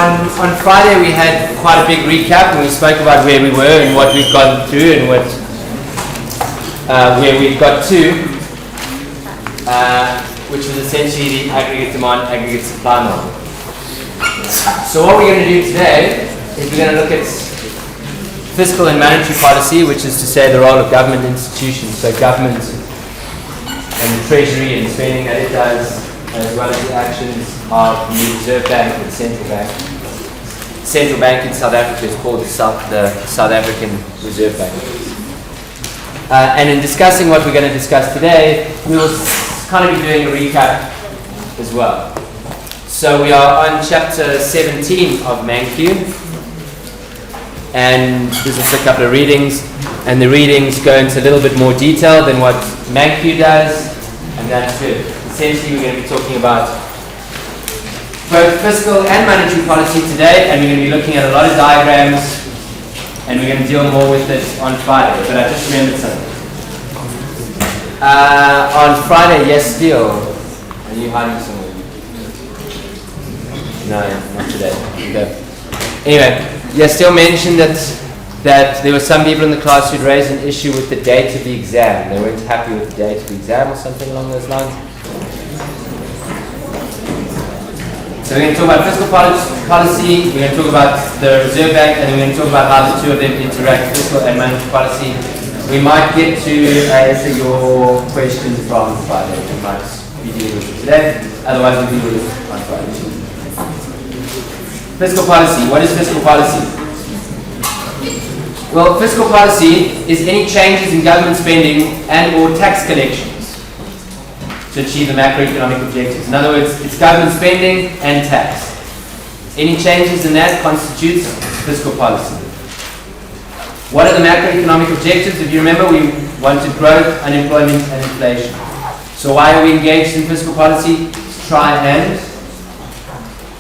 on Friday we had quite a big recap and we spoke about where we were and what we've gone through and what where we've got to, which was essentially the aggregate demand, aggregate supply model. So what we're going to do today is we're going to look at fiscal and monetary policy, which is to say the role of government institutions, so government and the treasury and spending that it does, as well as the actions of the Reserve Bank and Central Bank. Central Bank in South Africa is called the South African Reserve Bank. And in discussing what we're going to discuss today, we will kind of be doing a recap as well. So we are on chapter 17 of ManQ, and there's just a couple of readings, and the readings go into a little bit more detail than what ManQ does, and that's good. Essentially, we're going to be talking about both fiscal and monetary policy today, and we're going to be looking at a lot of diagrams, and we're going to deal more with it on Friday. But I just remembered something. On Friday, yes, Steele. Are you hiding somewhere? No, not today. Okay. Anyway, yes, Steele mentioned that there were some people in the class who'd raised an issue with the date of the exam. They weren't happy with the date of the exam or something along those lines. So we're going to talk about fiscal policy, we're going to talk about the Reserve Bank, and then we're going to talk about how the two of them interact, fiscal and monetary policy. We might get to answer your questions from Friday. We might be dealing with it today, otherwise we'll deal with it on Friday. Fiscal policy. What is fiscal policy? Well, fiscal policy is any changes in government spending and or tax collections to achieve the macroeconomic objectives. In other words, it's government spending and tax. Any changes in that constitutes fiscal policy. What are the macroeconomic objectives? If you remember, we wanted growth, unemployment, and inflation. So why are we engaged in fiscal policy? To try and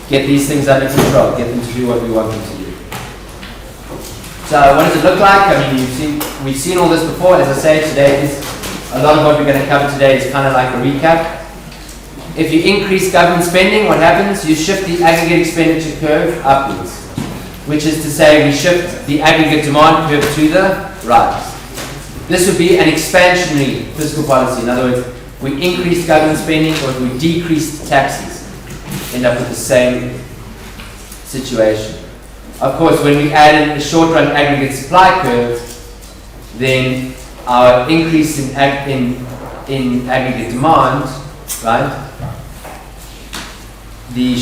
get these things under control, get them to do what we want them to do. So what does it look like? I mean, we've seen all this before. As I say, today is a lot of what we're going to cover today is kind of like a recap. If you increase government spending, what happens? You shift the aggregate expenditure curve upwards, which is to say we shift the aggregate demand curve to the right. This would be an expansionary fiscal policy. In other words, we increase government spending or if we decrease taxes, end up with the same situation. Of course, when we add in the short-run aggregate supply curve, then our increase in aggregate demand, right? The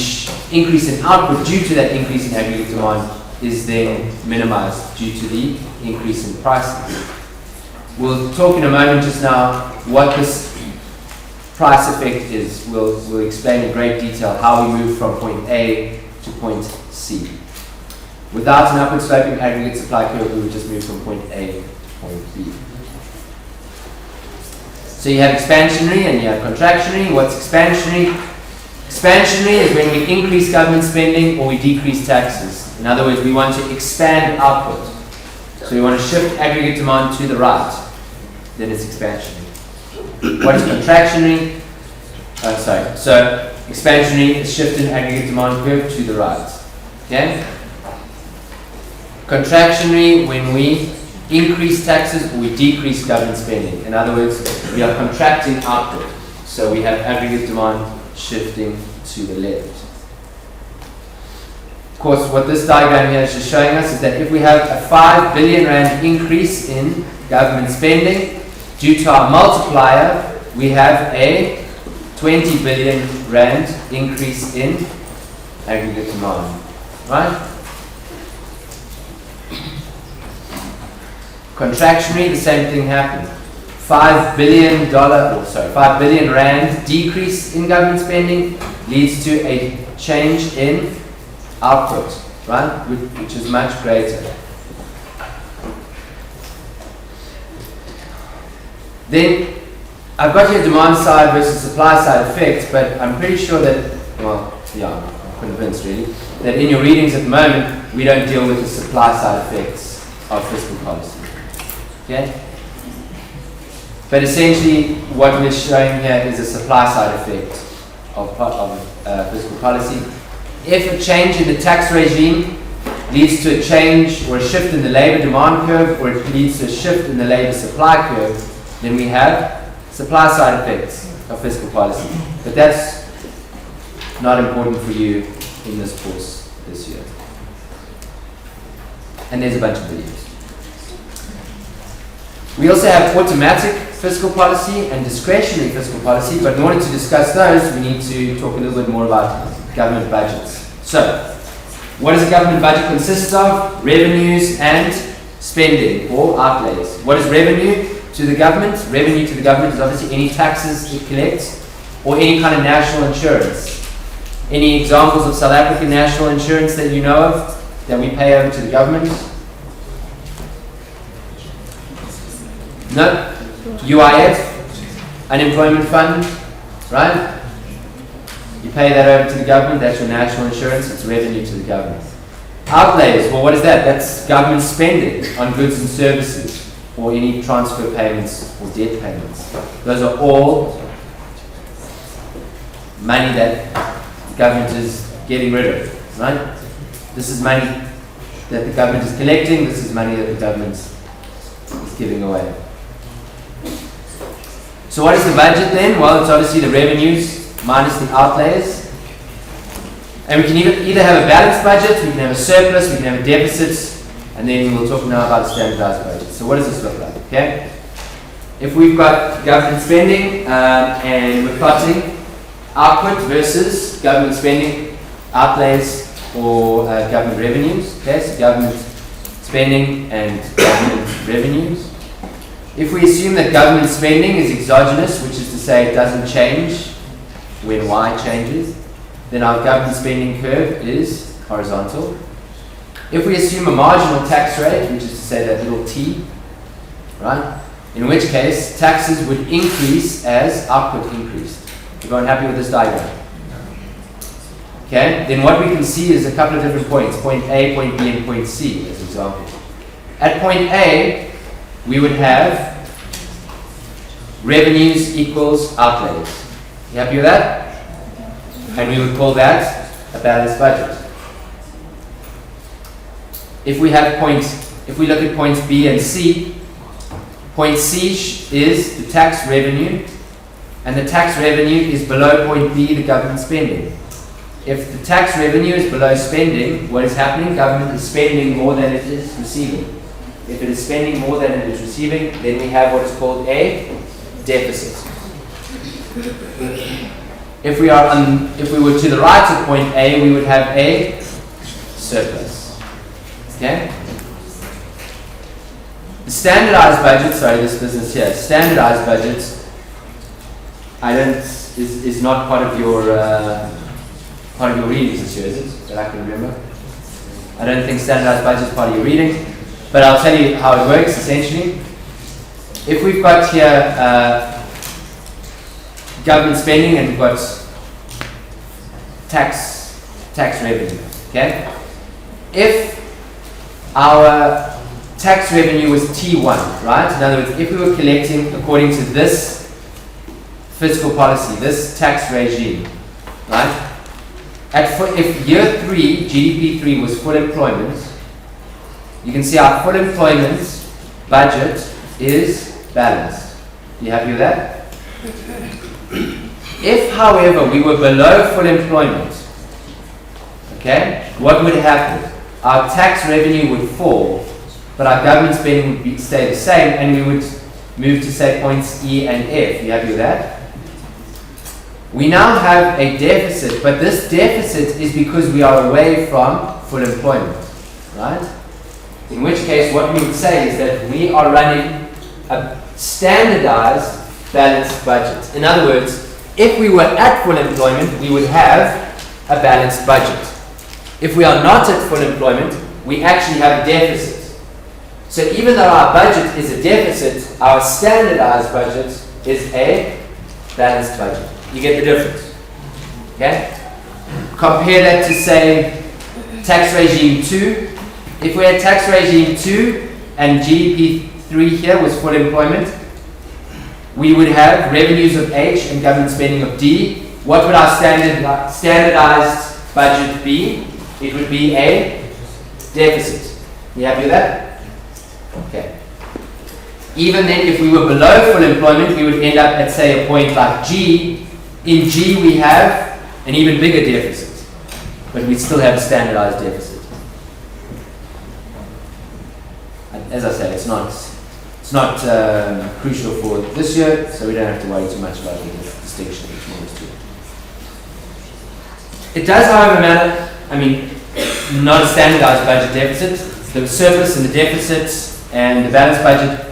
increase in output due to that increase in aggregate demand is then minimized due to the increase in prices. We'll talk in a moment just now what this price effect is. We'll explain in great detail how we move from point A to point C. Without an upward sloping aggregate supply curve, we would just move from point A to point B. So you have expansionary and you have contractionary. What's expansionary? Expansionary is when we increase government spending or we decrease taxes. In other words, we want to expand output. So we want to shift aggregate demand to the right. Then it's expansionary. What is contractionary? So expansionary is shifting aggregate demand curve to the right. Okay? Contractionary when we increase taxes or we decrease government spending. In other words, we are contracting output. So we have aggregate demand shifting to the left. Of course, what this diagram here is just showing us is that if we have a 5 billion rand increase in government spending, due to our multiplier, we have a 20 billion rand increase in aggregate demand. Right? Contractionary, the same thing happened. $5 billion rand decrease in government spending leads to a change in output, right? Which is much greater. Then I've got here demand side versus supply side effects, but I'm pretty sure that, I'm convinced really, that in your readings at the moment, we don't deal with the supply side effects of fiscal policy. Okay? But essentially, what we're showing here is a supply side effect of fiscal policy. If a change in the tax regime leads to a change or a shift in the labor demand curve, or it leads to a shift in the labor supply curve, then we have supply side effects of fiscal policy. But that's not important for you in this course this year. And there's a bunch of videos. We also have automatic fiscal policy and discretionary fiscal policy, but in order to discuss those, we need to talk a little bit more about government budgets. So, what does a government budget consist of? Revenues and spending, or outlays. What is revenue to the government? Revenue to the government is obviously any taxes it collects, or any kind of national insurance. Any examples of South African national insurance that you know of, that we pay over to the government? No? UIF, unemployment fund, right? You pay that over to the government, that's your national insurance, it's revenue to the government. Outlays, well, what is that? That's government spending on goods and services, or any transfer payments or debt payments. Those are all money that the government is getting rid of, right? This is money that the government is collecting, this is money that the government is giving away. So what is the budget then? Well, it's obviously the revenues minus the outlays. And we can either have a balanced budget, we can have a surplus, we can have a deficit, and then we'll talk now about a standardized budget. So what does this look like? Okay? If we've got government spending and we're plotting output versus government spending, outlays, or government revenues. Okay, so government spending and government revenues. If we assume that government spending is exogenous, which is to say it doesn't change when Y changes, then our government spending curve is horizontal. If we assume a marginal tax rate, which is to say that little t, right, in which case taxes would increase as output increased. Everyone happy with this diagram? Okay, then what we can see is a couple of different points, point A, point B, and point C as examples. At point A, we would have revenues equals outlays. You happy with that? And we would call that a balanced budget. If we look at points B and C, point C is the tax revenue, and the tax revenue is below point B, the government spending. If the tax revenue is below spending, what is happening? Government is spending more than it is receiving. If it is spending more than it is receiving, then we have what is called a deficit. If we were to the right of point A, we would have a surplus. Okay? The standardized budget, this business here, standardized budget, is not part of your readings this year, is it? That I can remember. I don't think standardized budget is part of your reading, but I'll tell you how it works essentially. If we've got here government spending and we've got tax revenue, okay? If our tax revenue was T1, right? In other words, if we were collecting according to this fiscal policy, this tax regime, right? If year 3, GDP 3 was full employment, you can see our full employment budget is balanced. You happy with that? If, however, we were below full employment, okay, what would happen? Our tax revenue would fall, but our government spending would stay the same, and we would move to, say, points E and F. You happy with that? We now have a deficit, but this deficit is because we are away from full employment, right? In which case, what we would say is that we are running a standardized balanced budget. In other words, if we were at full employment, we would have a balanced budget. If we are not at full employment, we actually have a deficit. So even though our budget is a deficit, our standardized budget is a balanced budget. You get the difference. Okay? Compare that to, say, tax regime 2. If we had tax regime 2 and GDP 3 here was full employment, we would have revenues of H and government spending of D. What would our standardized budget be? It would be a deficit. You happy with that? Okay. Even then, if we were below full employment, we would end up at, say, a point like G. In G, we have an even bigger deficit, but we still have a standardized deficit. As I said, it's not crucial for this year, so we don't have to worry too much about the distinction between those two. It does, however, matter, not a standardized budget deficit. The surplus and the deficit and the balanced budget,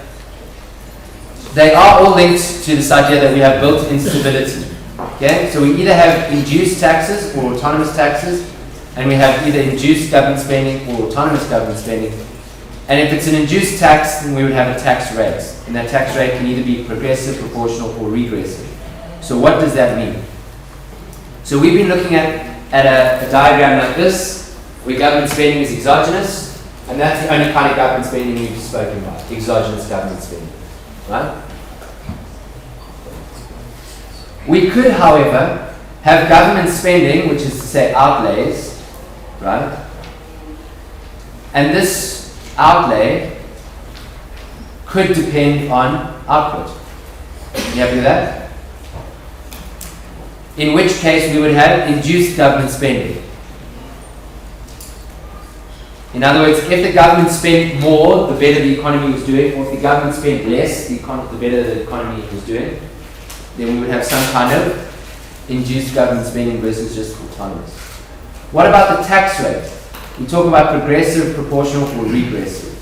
they are all linked to this idea that we have built-in stability. Okay? So we either have induced taxes or autonomous taxes, and we have either induced government spending or autonomous government spending. And if it's an induced tax, then we would have a tax rate. And that tax rate can either be progressive, proportional, or regressive. So what does that mean? So we've been looking at a diagram like this, where government spending is exogenous, and that's the only kind of government spending we've spoken about, exogenous government spending. Right? We could, however, have government spending, which is to say outlays, right? And this outlay could depend on output. You happy with that? In which case we would have induced government spending. In other words, if the government spent more, the better the economy was doing, or if the government spent less, the better the economy was doing, then we would have some kind of induced government spending versus just autonomous. What about the tax rate? We talk about progressive, proportional, or regressive.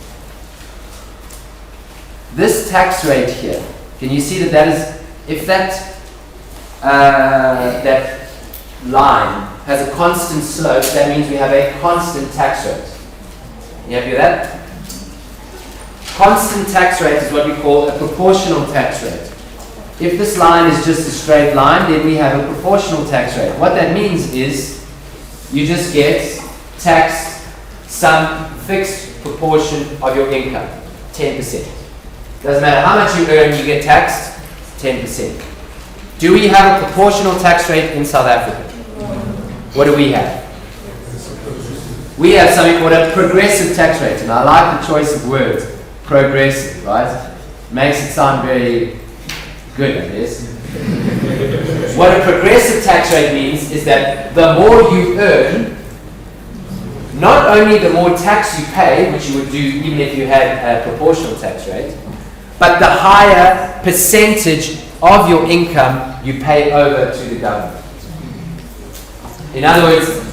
This tax rate here, can you see that is, if that line has a constant slope, that means we have a constant tax rate. You happy with that? Constant tax rate is what we call a proportional tax rate. If this line is just a straight line, then we have a proportional tax rate. What that means is you just get taxed some fixed proportion of your income, 10%. Doesn't matter how much you earn, you get taxed 10%. Do we have a proportional tax rate in South Africa? What do we have? We have something called a progressive tax rate, and I like the choice of words, progressive, right? Makes it sound very good, I guess. What a progressive tax rate means is that the more you earn, not only the more tax you pay, which you would do even if you had a proportional tax rate, but the higher percentage of your income you pay over to the government. In other words,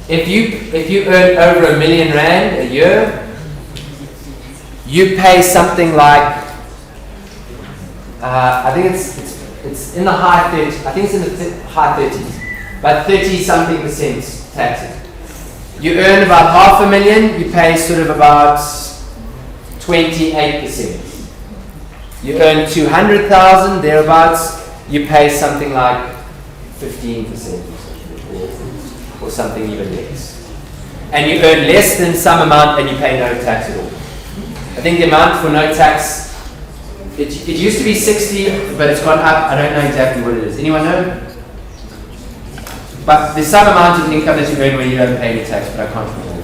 if you earn over R1 million a year, you pay something like I think it's in the high 30s. I think it's in the high 30s, but 30-something% taxes. You earn about $500,000, you pay sort of about 28%. You earn 200,000 thereabouts, you pay something like 15% or something even less. And you earn less than some amount and you pay no tax at all. I think the amount for no tax, it used to be 60, but it's gone up. I don't know exactly what it is. Anyone know? But there's some amount of income that you earn where you don't pay any tax, but I can't remember.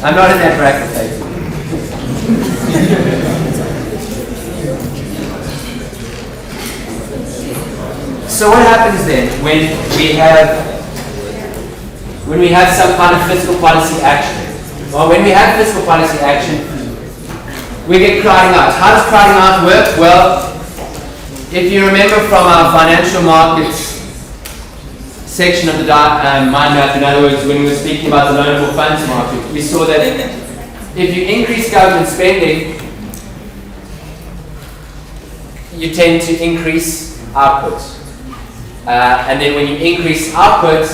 I'm not in that bracket, thankfully. So what happens then when we have some kind of fiscal policy action? Well, when we have fiscal policy action, we get crowding out. How does crowding out work? Well, if you remember from our financial markets section of the mind map, in other words, when we were speaking about the loanable funds market, we saw that if you increase government spending, you tend to increase output. And then when you increase output,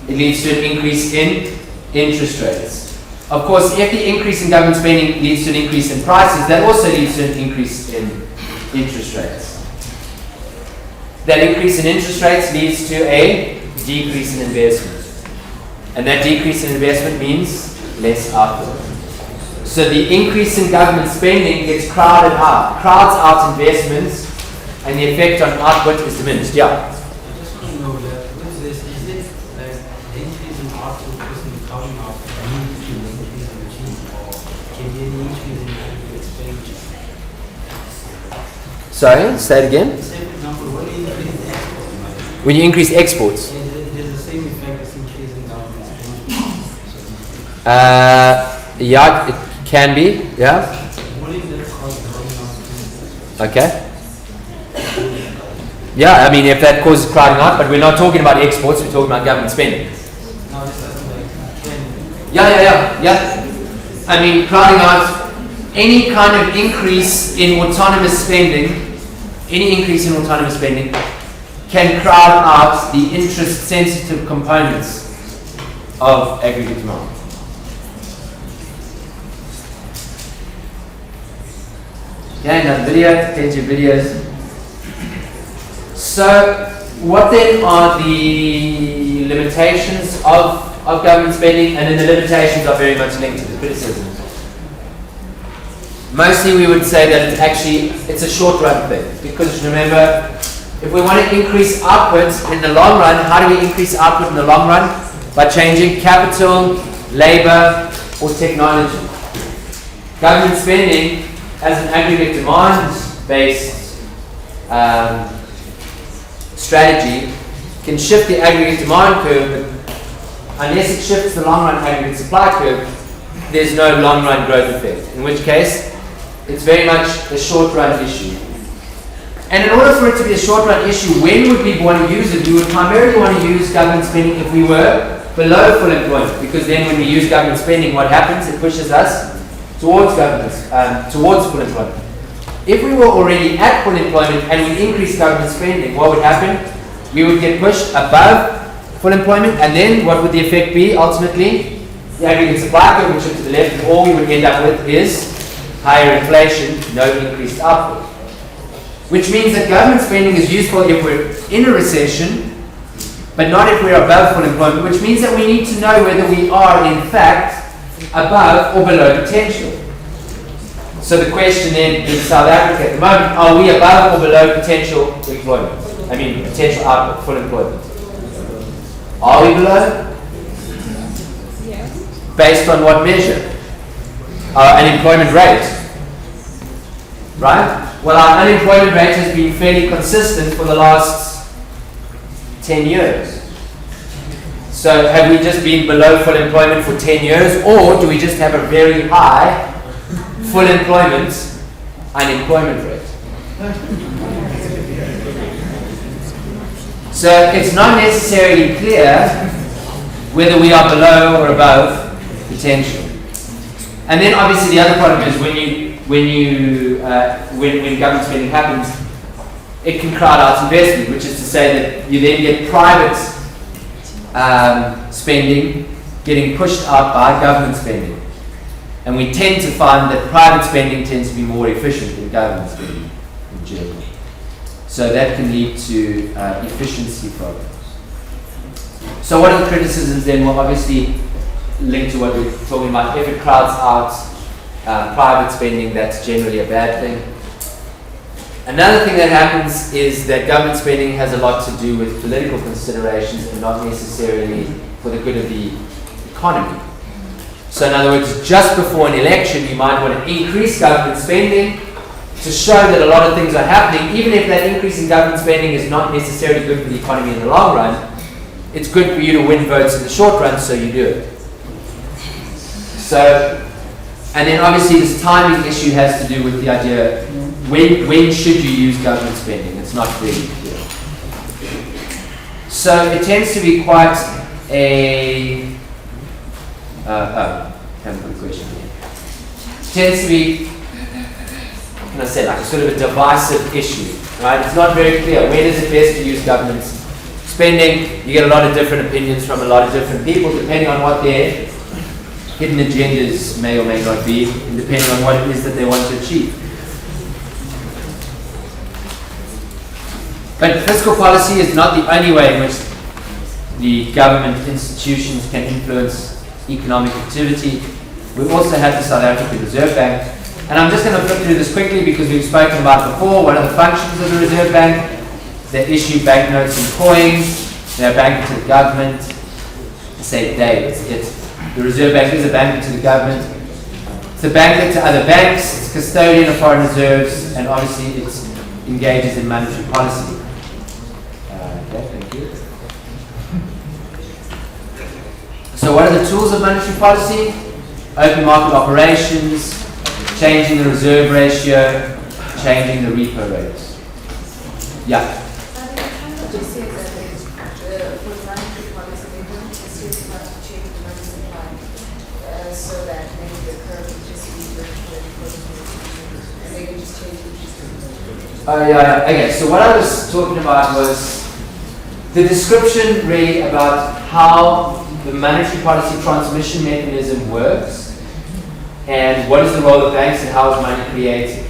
it leads to an increase in interest rates. Of course, if the increase in government spending leads to an increase in prices, that also leads to an increase in interest rates. That increase in interest rates leads to a decrease in investment. And that decrease in investment means less output. So the increase in government spending gets crowded out, crowds out investments, and the effect on output is diminished. Yeah? I just want to know that with this, is the increase in output isn't coming out due to the increase in regime, or can be any increase in aggregate expenditure? Sorry, say it again. Say, for example, when you increase the exports, When you increase exports, there's the same effect as increasing government expenditure. yeah, it can be, yeah. What if that causes crowding out? Okay. Yeah, I mean, if that causes crowding out, but we're not talking about exports, we're talking about government spending. No, this doesn't like Yeah. I mean, crowding out, any kind of increase in autonomous spending, can crowd out the interest-sensitive components of aggregate demand. Okay, another video, plenty of videos. So, what then are the limitations of government spending? And then the limitations are very much linked to the criticisms. Mostly we would say that it's a short run thing. Because remember, if we want to increase output in the long run, how do we increase output in the long run? By changing capital, labor, or technology. Government spending as an aggregate demand-based strategy can shift the aggregate demand curve, but unless it shifts the long run aggregate supply curve, there's no long run growth effect, in which case it's very much a short run issue. And in order for it to be a short run issue, when would we want to use it? We would primarily want to use government spending if we were below full employment, because then when we use government spending, what happens? It pushes us towards full employment. If we were already at full employment and we increased government spending, what would happen? We would get pushed above full employment, and then what would the effect be ultimately? The aggregate supply curve would shift to the left, and all we would end up with is higher inflation, no increased output. Which means that government spending is useful if we're in a recession, but not if we're above full employment, which means that we need to know whether we are in fact above or below potential. So the question then in South Africa at the moment, are we above or below potential employment? I mean potential output, full employment. Are we below? Yes. Based on what measure? Our unemployment rate. Right? Well, our unemployment rate has been fairly consistent for the last 10 years. So have we just been below full employment for 10 years, or do we just have a very high full employment unemployment rate? So it's not necessarily clear whether we are below or above potential. And then obviously the other problem is when government spending happens, it can crowd out investment, which is to say that you then get private spending getting pushed out by government spending. And we tend to find that private spending tends to be more efficient than government spending in general. So that can lead to efficiency problems. So what are the criticisms then? Well, obviously linked to what we're talking about. If it crowds out private spending, that's generally a bad thing. Another thing that happens is that government spending has a lot to do with political considerations and not necessarily for the good of the economy. So in other words, just before an election, you might want to increase government spending to show that a lot of things are happening, even if that increase in government spending is not necessarily good for the economy in the long run. It's good for you to win votes in the short run, so you do it. So, and then obviously this timing issue has to do with the idea, when should you use government spending? It's not really clear. So it tends to be quite a, haven't got a question here. It tends to be, what can I say, like a sort of a divisive issue, right? It's not very clear. When is it best to use government spending? You get a lot of different opinions from a lot of different people, depending on what their hidden agendas may or may not be, and depending on what it is that they want to achieve. But fiscal policy is not the only way in which the government institutions can influence economic activity. We also have the South African Reserve Bank. And I'm just going to flip through this quickly because we've spoken about before. What are the functions of the Reserve Bank? They issue banknotes and coins. They're a bank to the government. say they. The Reserve Bank is a banker to the government. It's a banker to other banks. It's custodian of foreign reserves, and obviously it engages in monetary policy. Okay, thank you. So what are the tools of monetary policy? Open market operations, changing the reserve ratio, changing the repo rates. Yeah. Oh yeah, okay, so what I was talking about was the description really about how the monetary policy transmission mechanism works and what is the role of banks and how is money created.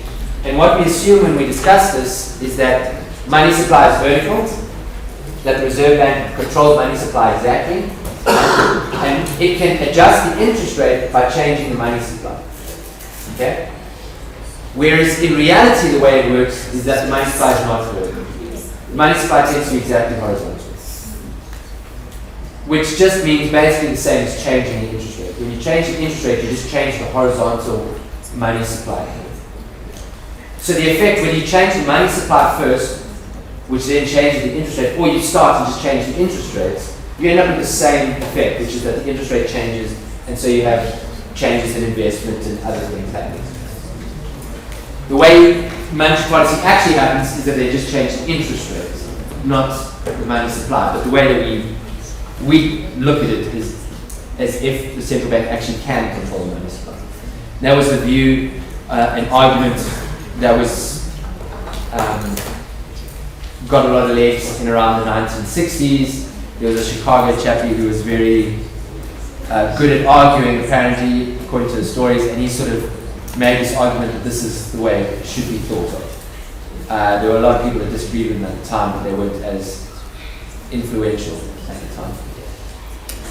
And what we assume when we discuss this is that money supply is vertical, that the Reserve Bank controls money supply exactly, and it can adjust the interest rate by changing the money supply. Okay? Whereas in reality, the way it works is that the money supply is not vertical. The money supply tends to be exactly horizontal, which just means basically the same as changing the interest rate. When you change the interest rate, you just change the horizontal money supply. So the effect when you change the money supply first, which then changes the interest rate, or you start and just change the interest rates, you end up with the same effect, which is that the interest rate changes, and so you have changes in investment and other things happening. The way monetary policy actually happens is that they just change the interest rates, not the money supply. But the way that we look at it is as if the central bank actually can control the money supply. That was the view, an argument that was got a lot of legs in around the 1960s. There was a Chicago chappie who was very good at arguing, apparently, according to the stories, and he sort of made this argument that this is the way it should be thought of. There were a lot of people that disagreed with him at the time, but they weren't as influential at the time.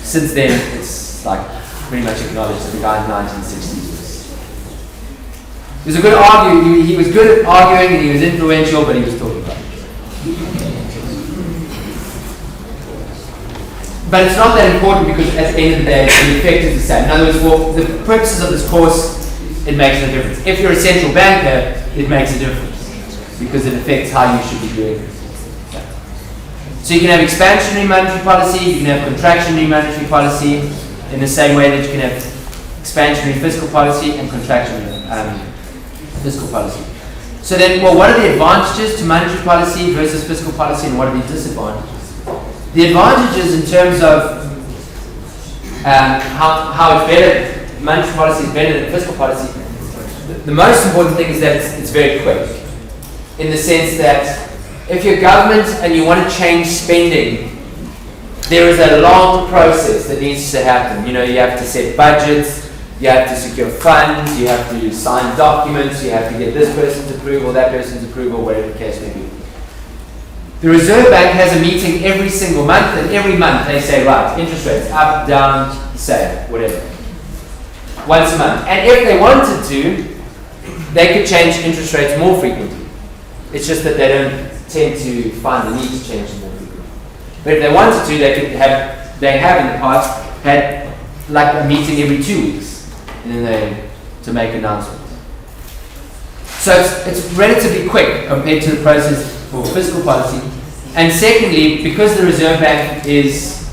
Since then, it's like pretty much acknowledged that the guy in the 1960s was a good arguer. He was good at arguing and he was influential, but he was talking about it. But it's not that important because at the end of the day, the effect is the same. In other words, for the purposes of this course, it makes no difference. If you're a central banker, it makes a difference because it affects how you should be doing it. So you can have expansionary monetary policy, you can have contractionary monetary policy in the same way that you can have expansionary fiscal policy and contractionary fiscal policy. So then, well, what are the advantages to monetary policy versus fiscal policy, and what are the disadvantages? The advantages in terms of how it's better, monetary policy is better than fiscal policy. The most important thing is that it's very quick, in the sense that if you're government and you want to change spending, there is a long process that needs to happen. You know, you have to set budgets, you have to secure funds, you have to sign documents, you have to get this person's approval, that person's approval, whatever the case may be. The Reserve Bank has a meeting every single month, and every month they say, right, interest rates up, down, same, whatever. Once a month. And if they wanted to, they could change interest rates more frequently. It's just that they don't tend to find the need to change them more frequently. But if they wanted to, they have in the past had like a meeting every 2 weeks, and then to make announcements. So it's relatively quick compared to the process for fiscal policy. And secondly, because the Reserve Bank is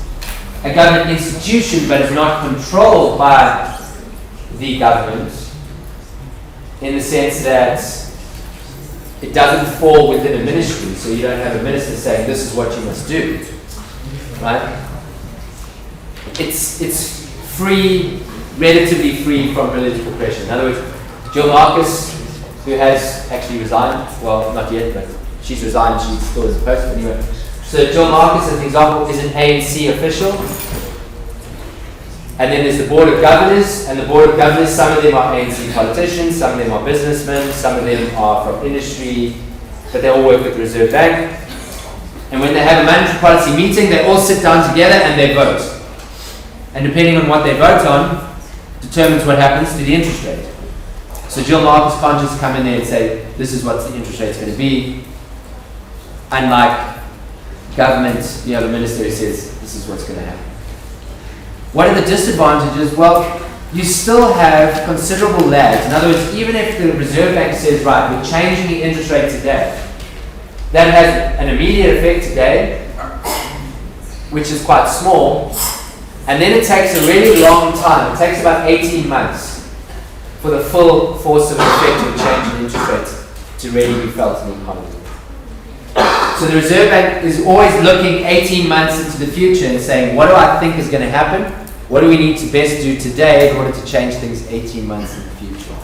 a government institution but is not controlled by the government, in the sense that it doesn't fall within a ministry, so you don't have a minister saying this is what you must do, right? It's free, relatively free from political pressure. In other words, Jill Marcus, who has actually resigned, well, not yet, but she's resigned, she still is a post, but anyway. So Jill Marcus, as an example, is an ANC official. And then there's the Board of Governors, and the Board of Governors, some of them are ANC politicians, some of them are businessmen, some of them are from industry, but they all work with the Reserve Bank. And when they have a monetary policy meeting, they all sit down together and they vote. And depending on what they vote on, determines what happens to the interest rate. So Jill Marcus can't just come in there and say, this is what the interest rate's going to be. Unlike government, you have a minister who says, this is what's going to happen. What are the disadvantages? Well, you still have considerable lags. In other words, even if the Reserve Bank says, right, we're changing the interest rate today, that has an immediate effect today, which is quite small, and then it takes a really long time. It takes about 18 months for the full force of effect of a change in interest rates to really be felt in the economy. So the Reserve Bank is always looking 18 months into the future and saying, what do I think is going to happen? What do we need to best do today in order to change things 18 months in the future?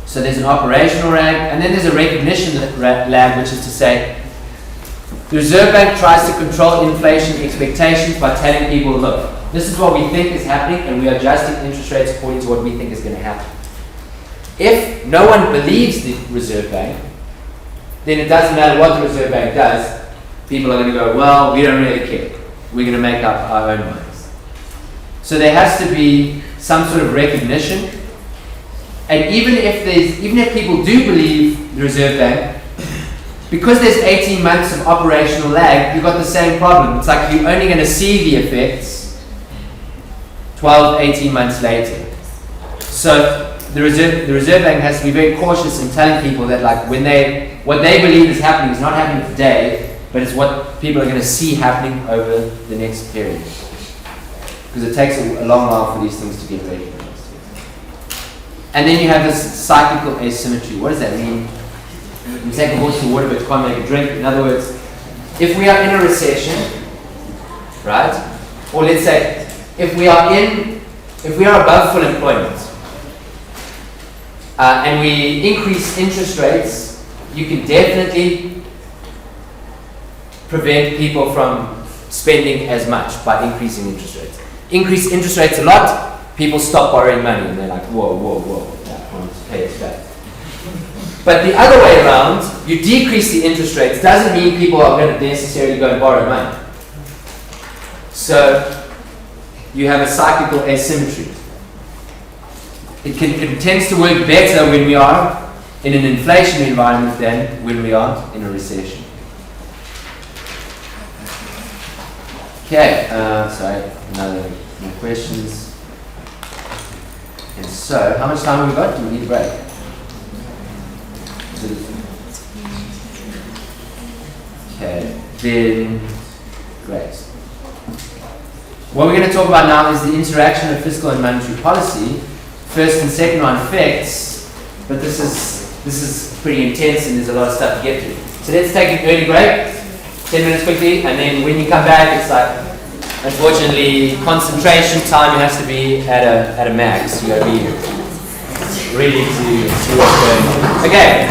So there's an operational lag, and then there's a recognition lag, which is to say, the Reserve Bank tries to control inflation expectations by telling people, look, this is what we think is happening, and we are adjusting interest rates according to what we think is going to happen. If no one believes the Reserve Bank, then it doesn't matter what the Reserve Bank does. People are going to go, well, we don't really care. We're going to make up our own minds. So there has to be some sort of recognition. And even if people do believe the Reserve Bank, because there's 18 months of operational lag, you've got the same problem. It's like you're only going to see the effects 12, 18 months later. So the Reserve Bank has to be very cautious in telling people that, like, what they believe is happening is not happening today, but it's what people are going to see happening over the next period. Because it takes a long while for these things to get recognized. And then you have this cyclical asymmetry. What does that mean? You take a horse to water, but you can't make a drink. In other words, if we are in a recession, right? Or let's say, if we are above full employment, and we increase interest rates, you can definitely prevent people from spending as much by increasing interest rates. Increase interest rates a lot, people stop borrowing money, and they're like, whoa, I want to pay it back. But the other way around, you decrease the interest rates, doesn't mean people are going to necessarily go and borrow money. So you have a cyclical asymmetry. It tends to work better when we are in an inflation environment than when we are in a recession. Okay, sorry, more questions. And so, how much time have we got? Do we need a break? Okay, then, great. What we're going to talk about now is the interaction of fiscal and monetary policy. First and second round effects, but this is pretty intense and there's a lot of stuff to get through. So let's take an early break, 10 minutes quickly, and then when you come back, it's like, unfortunately, concentration time has to be at a max. You got to be ready to see what's going on. Okay.